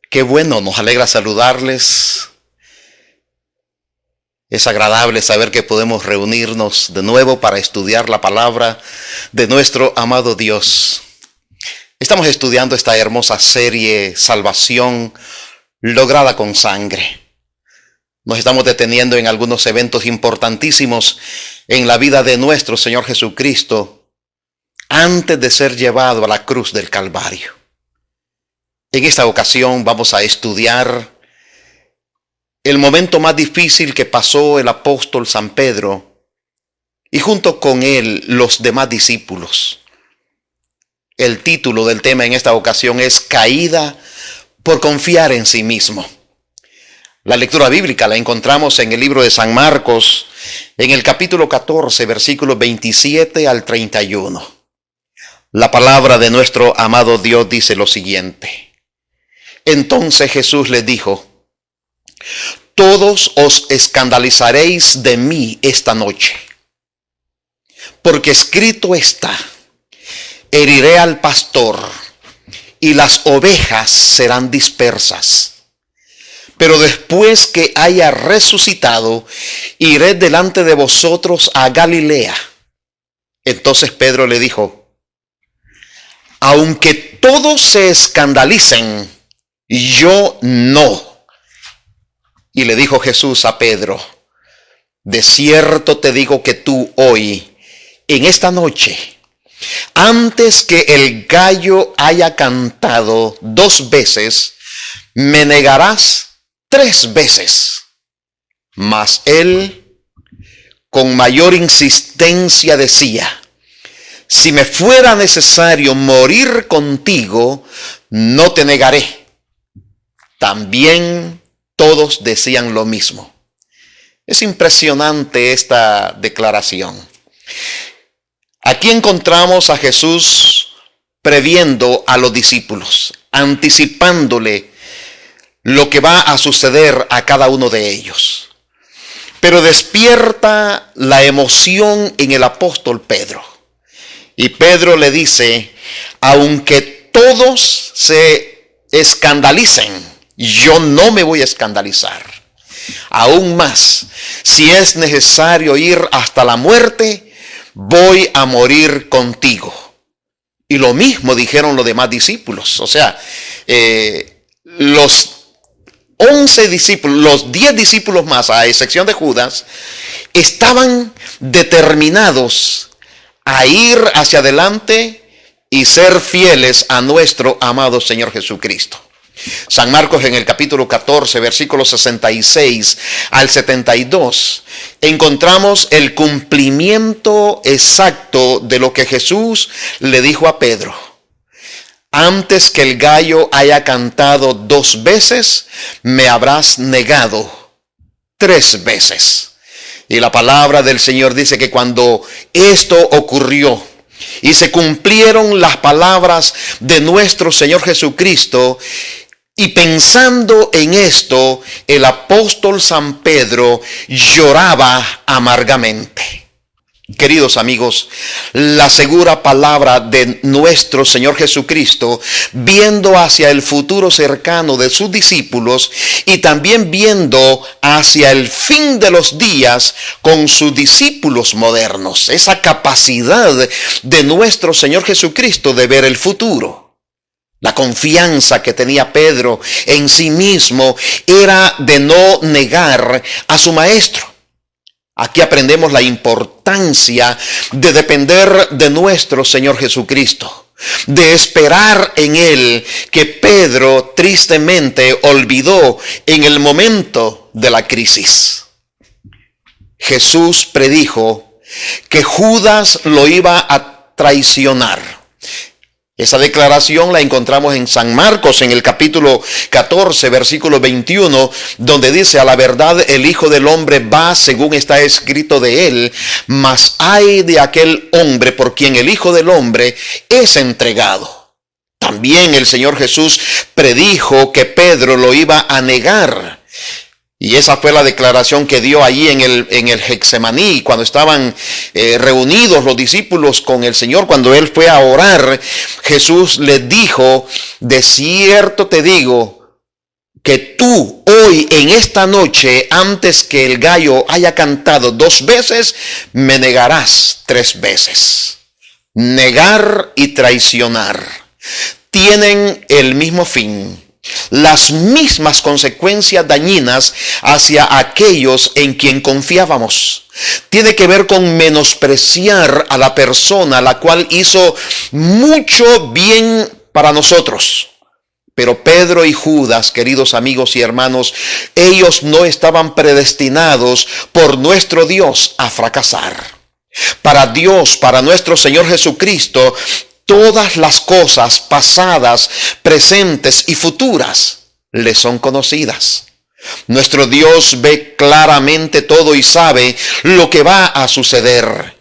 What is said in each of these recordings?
Qué bueno, nos alegra saludarles. Es agradable saber que podemos reunirnos de nuevo para estudiar la palabra de nuestro amado Dios. Estamos estudiando esta hermosa serie Salvación lograda con sangre. Nos estamos deteniendo en algunos eventos importantísimos en la vida de nuestro Señor Jesucristo antes de ser llevado a la cruz del Calvario. En esta ocasión vamos a estudiar el momento más difícil que pasó el apóstol San Pedro y junto con él los demás discípulos. El título del tema en esta ocasión es Caída por confiar en sí mismo. La lectura bíblica la encontramos en el libro de San Marcos, en el capítulo 14, versículos 27 al 31. La palabra de nuestro amado Dios dice lo siguiente. Entonces Jesús les dijo: todos os escandalizaréis de mí esta noche, porque escrito está: heriré al pastor y las ovejas serán dispersas. Pero después que haya resucitado, iré delante de vosotros a Galilea. Entonces Pedro le dijo: aunque todos se escandalicen, yo no. Y le dijo Jesús a Pedro: de cierto te digo que tú hoy, en esta noche, antes que el gallo haya cantado 2 veces, me negarás 3 veces. Mas él, con mayor insistencia, decía: si me fuera necesario morir contigo, no te negaré. También todos decían lo mismo. Es impresionante esta declaración. Aquí encontramos a Jesús previendo a los discípulos, anticipándole lo que va a suceder a cada uno de ellos. Pero despierta la emoción en el apóstol Pedro. Y Pedro le dice: aunque todos se escandalicen, yo no me voy a escandalizar. Aún más, si es necesario ir hasta la muerte, voy a morir contigo. Y lo mismo dijeron los demás discípulos. O sea, los 11 discípulos, los 10 discípulos más, a excepción de Judas, estaban determinados a ir hacia adelante y ser fieles a nuestro amado Señor Jesucristo. San Marcos, en el capítulo 14, versículos 66 al 72, encontramos el cumplimiento exacto de lo que Jesús le dijo a Pedro: antes que el gallo haya cantado 2 veces, me habrás negado 3 veces. Y la palabra del Señor dice que cuando esto ocurrió y se cumplieron las palabras de nuestro Señor Jesucristo, y pensando en esto, el apóstol San Pedro lloraba amargamente. Queridos amigos, la segura palabra de nuestro Señor Jesucristo, viendo hacia el futuro cercano de sus discípulos y también viendo hacia el fin de los días con sus discípulos modernos, esa capacidad de nuestro Señor Jesucristo de ver el futuro. La confianza que tenía Pedro en sí mismo era de no negar a su maestro. Aquí aprendemos la importancia de depender de nuestro Señor Jesucristo, de esperar en Él, que Pedro tristemente olvidó en el momento de la crisis. Jesús predijo que Judas lo iba a traicionar. Esa declaración la encontramos en San Marcos, en el capítulo 14, versículo 21, donde dice: a la verdad el Hijo del Hombre va según está escrito de él, mas ay de aquel hombre por quien el Hijo del Hombre es entregado. También el Señor Jesús predijo que Pedro lo iba a negar. Y esa fue la declaración que dio allí en el Getsemaní, cuando estaban reunidos los discípulos con el Señor. Cuando Él fue a orar, Jesús les dijo: de cierto te digo que tú hoy en esta noche, antes que el gallo haya cantado 2 veces, me negarás 3 veces. Negar y traicionar tienen el mismo fin, las mismas consecuencias dañinas hacia aquellos en quien confiábamos. Tiene que ver con menospreciar a la persona la cual hizo mucho bien para nosotros. Pero Pedro y Judas, queridos amigos y hermanos, ellos no estaban predestinados por nuestro Dios a fracasar. Para Dios, para nuestro Señor Jesucristo, todas las cosas pasadas, presentes y futuras le son conocidas. Nuestro Dios ve claramente todo y sabe lo que va a suceder.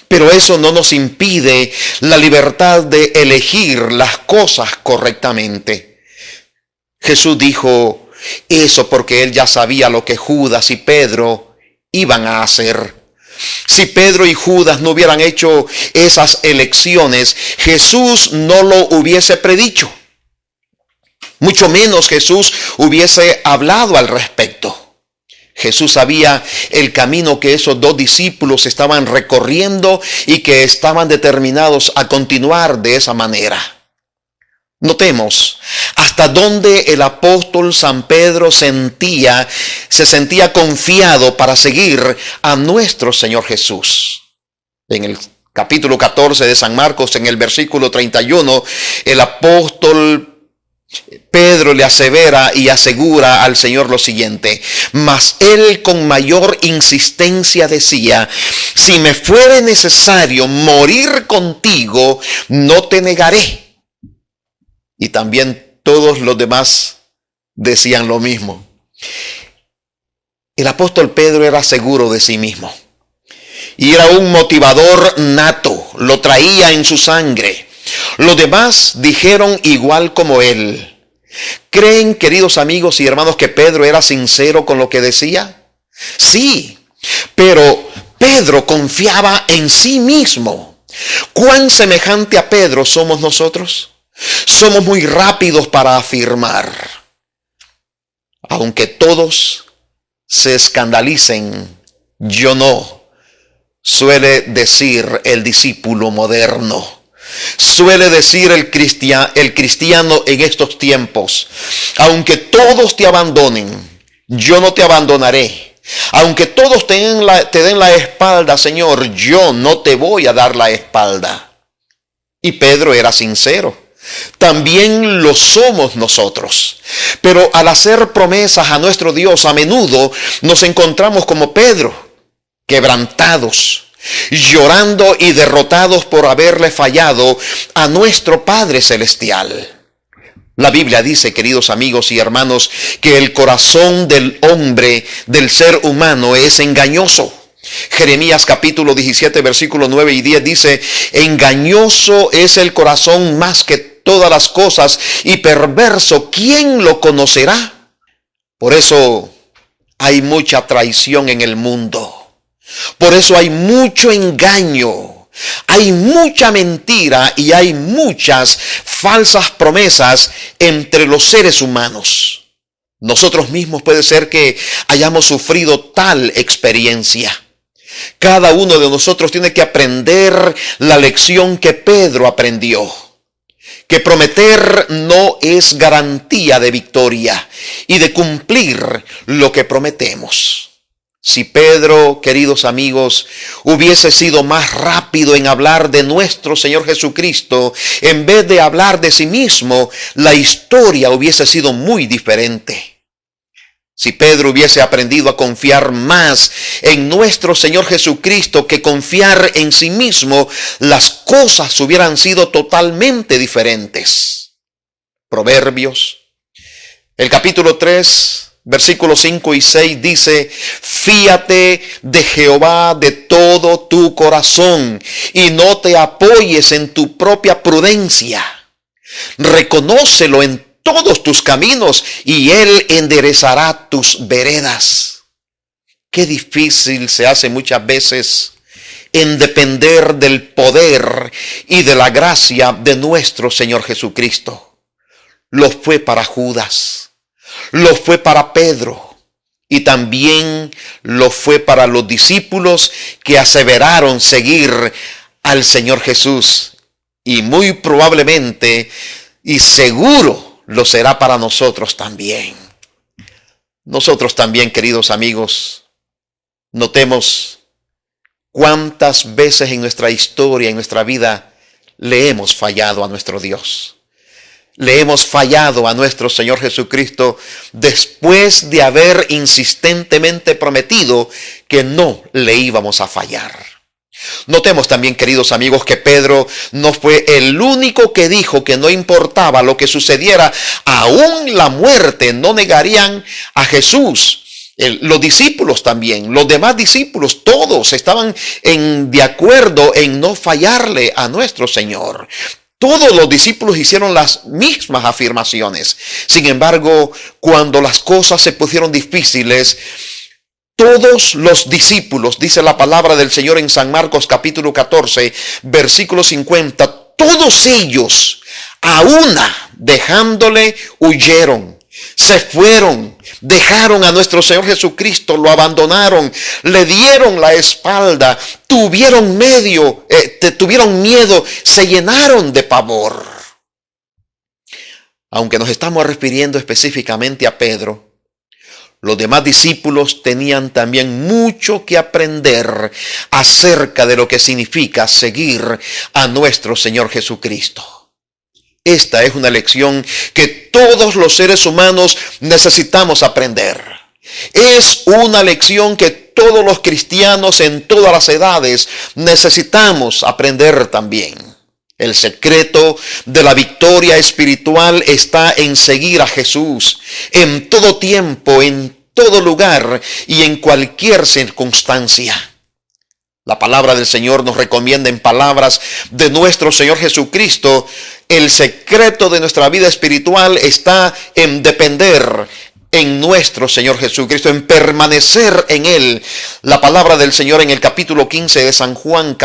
Pero eso no nos impide la libertad de elegir las cosas correctamente. Jesús dijo eso porque él ya sabía lo que Judas y Pedro iban a hacer. Si Pedro y Judas no hubieran hecho esas elecciones, Jesús no lo hubiese predicho. Mucho menos Jesús hubiese hablado al respecto. Jesús sabía el camino que esos 2 discípulos estaban recorriendo y que estaban determinados a continuar de esa manera. Notemos hasta dónde el apóstol San Pedro se sentía confiado para seguir a nuestro Señor Jesús. En el capítulo 14 de San Marcos, en el versículo 31, el apóstol Pedro le asevera y asegura al Señor lo siguiente: mas él con mayor insistencia decía, si me fuere necesario morir contigo, no te negaré. Y también todos los demás decían lo mismo. El apóstol Pedro era seguro de sí mismo. Y era un motivador nato, lo traía en su sangre. Los demás dijeron igual como él. ¿Creen, queridos amigos y hermanos, que Pedro era sincero con lo que decía? Sí, pero Pedro confiaba en sí mismo. ¿Cuán semejante a Pedro somos nosotros? Somos muy rápidos para afirmar. Aunque todos se escandalicen, yo no, suele decir el discípulo moderno. Suele decir el cristiano en estos tiempos: aunque todos te abandonen, yo no te abandonaré. Aunque todos te den la espalda, Señor, yo no te voy a dar la espalda. Y Pedro era sincero. También lo somos nosotros. Pero al hacer promesas a nuestro Dios, a menudo nos encontramos como Pedro, quebrantados, llorando y derrotados por haberle fallado a nuestro Padre Celestial. La Biblia dice, queridos amigos y hermanos, que el corazón del hombre, del ser humano, es engañoso. Jeremías capítulo 17, versículo 9 y 10 dice: engañoso es el corazón más que todas las cosas y perverso, ¿quién lo conocerá? Por eso hay mucha traición en el mundo. Por eso hay mucho engaño, hay mucha mentira y hay muchas falsas promesas entre los seres humanos. Nosotros mismos puede ser que hayamos sufrido tal experiencia. Cada uno de nosotros tiene que aprender la lección que Pedro aprendió. Que prometer no es garantía de victoria y de cumplir lo que prometemos. Si Pedro, queridos amigos, hubiese sido más rápido en hablar de nuestro Señor Jesucristo, en vez de hablar de sí mismo, la historia hubiese sido muy diferente. Si Pedro hubiese aprendido a confiar más en nuestro Señor Jesucristo que confiar en sí mismo, las cosas hubieran sido totalmente diferentes. Proverbios, el capítulo 3, versículos 5 y 6 dice: fíate de Jehová de todo tu corazón y no te apoyes en tu propia prudencia. Reconócelo en todos tus caminos y Él enderezará tus veredas. Qué difícil se hace muchas veces en depender del poder y de la gracia de nuestro Señor Jesucristo. Lo fue para Judas, lo fue para Pedro y también lo fue para los discípulos que aseveraron seguir al Señor Jesús. Y muy probablemente y seguro lo será para nosotros también. Nosotros también, queridos amigos, notemos cuántas veces en nuestra historia, en nuestra vida, le hemos fallado a nuestro Dios. Le hemos fallado a nuestro Señor Jesucristo después de haber insistentemente prometido que no le íbamos a fallar. Notemos también, queridos amigos, que Pedro no fue el único que dijo que no importaba lo que sucediera, aún la muerte no negarían a Jesús. Los discípulos también, los demás discípulos, todos estaban de acuerdo en no fallarle a nuestro Señor. Todos los discípulos hicieron las mismas afirmaciones. Sin embargo, cuando las cosas se pusieron difíciles, todos los discípulos, dice la palabra del Señor en San Marcos capítulo 14, versículo 50, todos ellos a una dejándole huyeron. Se fueron, dejaron a nuestro Señor Jesucristo, lo abandonaron, le dieron la espalda, tuvieron miedo, se llenaron de pavor. Aunque nos estamos refiriendo específicamente a Pedro, los demás discípulos tenían también mucho que aprender acerca de lo que significa seguir a nuestro Señor Jesucristo. Esta es una lección que todos los seres humanos necesitamos aprender. Es una lección que todos los cristianos en todas las edades necesitamos aprender también. El secreto de la victoria espiritual está en seguir a Jesús en todo tiempo, en todo lugar y en cualquier circunstancia. La palabra del Señor nos recomienda en palabras de nuestro Señor Jesucristo: el secreto de nuestra vida espiritual está en depender en nuestro Señor Jesucristo, en permanecer en Él. La palabra del Señor en el capítulo 15 de San Juan,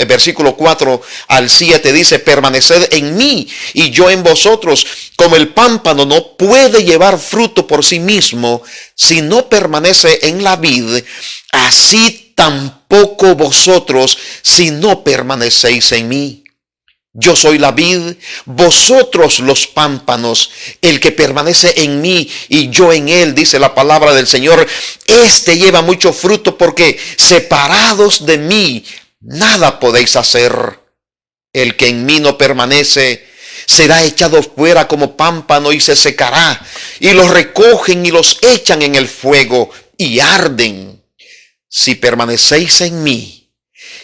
versículo 4 al 7 dice: permaneced en mí y yo en vosotros. Como el pámpano no puede llevar fruto por sí mismo si no permanece en la vid, así tampoco vosotros si no permanecéis en mí. Yo soy la vid, vosotros los pámpanos. El que permanece en mí y yo en él, dice la palabra del Señor, este lleva mucho fruto, porque separados de mí nada podéis hacer. El que en mí no permanece será echado fuera como pámpano y se secará, y los recogen y los echan en el fuego y arden. Si permanecéis en mí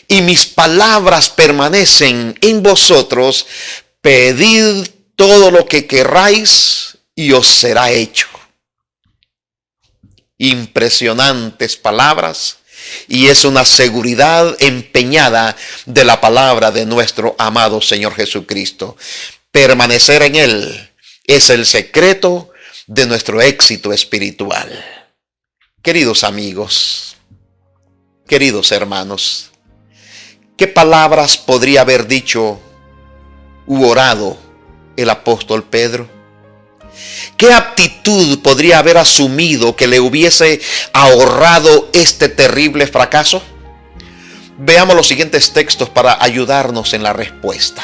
y mis palabras permanecen en vosotros, pedid todo lo que querráis y os será hecho. Impresionantes palabras, y es una seguridad empeñada de la palabra de nuestro amado Señor Jesucristo. Permanecer en Él es el secreto de nuestro éxito espiritual. Queridos amigos, queridos hermanos, ¿qué palabras podría haber dicho u orado el apóstol Pedro? ¿Qué actitud podría haber asumido que le hubiese ahorrado este terrible fracaso? Veamos los siguientes textos para ayudarnos en la respuesta.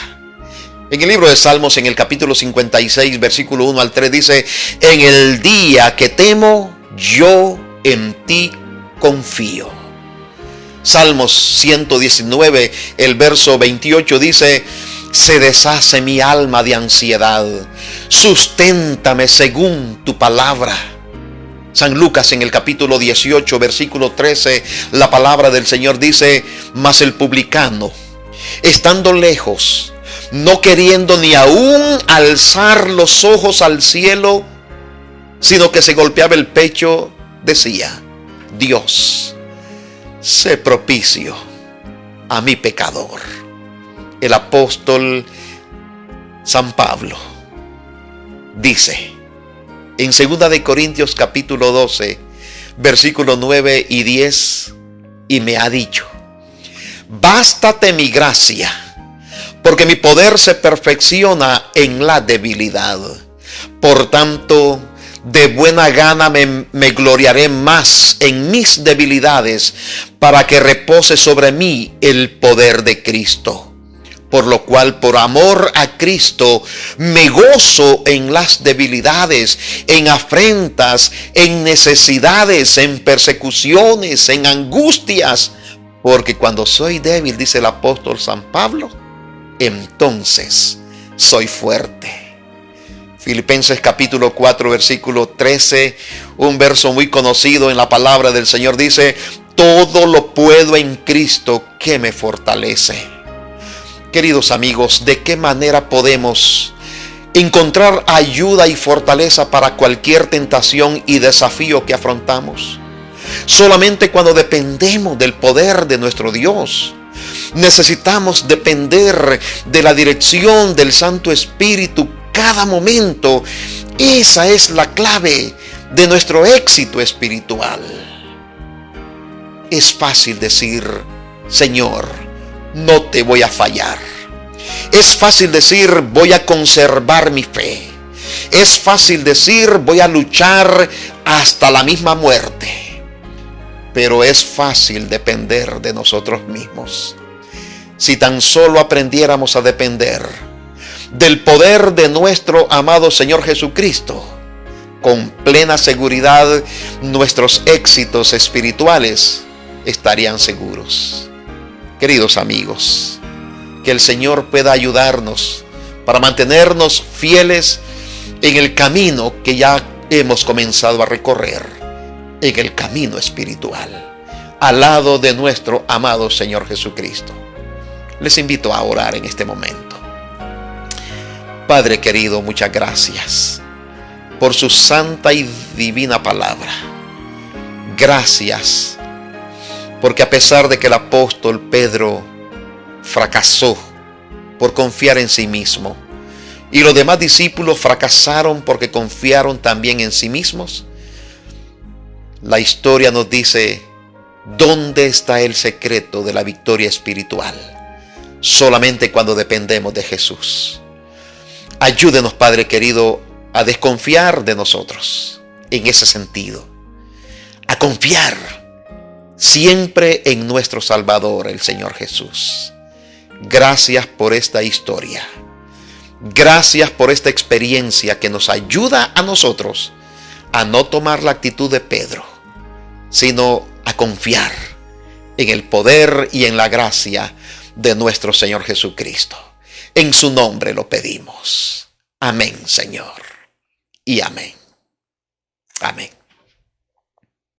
En el libro de Salmos, en el capítulo 56, versículo 1 al 3, dice: en el día que temo, yo en ti confío. Salmos 119, el verso 28 dice: se deshace mi alma de ansiedad, susténtame según tu palabra. San Lucas, en el capítulo 18, versículo 13, la palabra del Señor dice: mas el publicano, estando lejos, no queriendo ni aún alzar los ojos al cielo, sino que se golpeaba el pecho, decía: Dios, sé propicio a mi pecador. El apóstol San Pablo dice en 2 de Corintios capítulo 12, versículos 9 y 10, y me ha dicho: bástate mi gracia, porque mi poder se perfecciona en la debilidad. Por tanto, De buena gana me gloriaré más en mis debilidades, para que repose sobre mí el poder de Cristo. Por lo cual, por amor a Cristo, me gozo en las debilidades, en afrentas, en necesidades, en persecuciones, en angustias. Porque cuando soy débil, dice el apóstol San Pablo, entonces soy fuerte. Filipenses capítulo 4, versículo 13, un verso muy conocido en la palabra del Señor, dice: todo lo puedo en Cristo que me fortalece. Queridos amigos, ¿de qué manera podemos encontrar ayuda y fortaleza para cualquier tentación y desafío que afrontamos? Solamente cuando dependemos del poder de nuestro Dios. Necesitamos depender de la dirección del Santo Espíritu cada momento. Esa es la clave de nuestro éxito espiritual. Es fácil decir: Señor, no te voy a fallar. Es fácil decir: voy a conservar mi fe. Es fácil decir: voy a luchar hasta la misma muerte. Pero es fácil depender de nosotros mismos. Si tan solo aprendiéramos a depender del poder de nuestro amado Señor Jesucristo, con plena seguridad nuestros éxitos espirituales estarían seguros. Queridos amigos, que el Señor pueda ayudarnos para mantenernos fieles en el camino que ya hemos comenzado a recorrer, en el camino espiritual, al lado de nuestro amado Señor Jesucristo. Les invito a orar en este momento. Padre querido, muchas gracias por su santa y divina palabra. Gracias porque a pesar de que el apóstol Pedro fracasó por confiar en sí mismo, y los demás discípulos fracasaron porque confiaron también en sí mismos, la historia nos dice dónde está el secreto de la victoria espiritual. Solamente cuando dependemos de Jesús. Ayúdenos, Padre querido, a desconfiar de nosotros en ese sentido, a confiar siempre en nuestro Salvador, el Señor Jesús. Gracias por esta historia. Gracias por esta experiencia que nos ayuda a nosotros a no tomar la actitud de Pedro, sino a confiar en el poder y en la gracia de nuestro Señor Jesucristo. En su nombre lo pedimos. Amén, Señor. Y amén. Amén.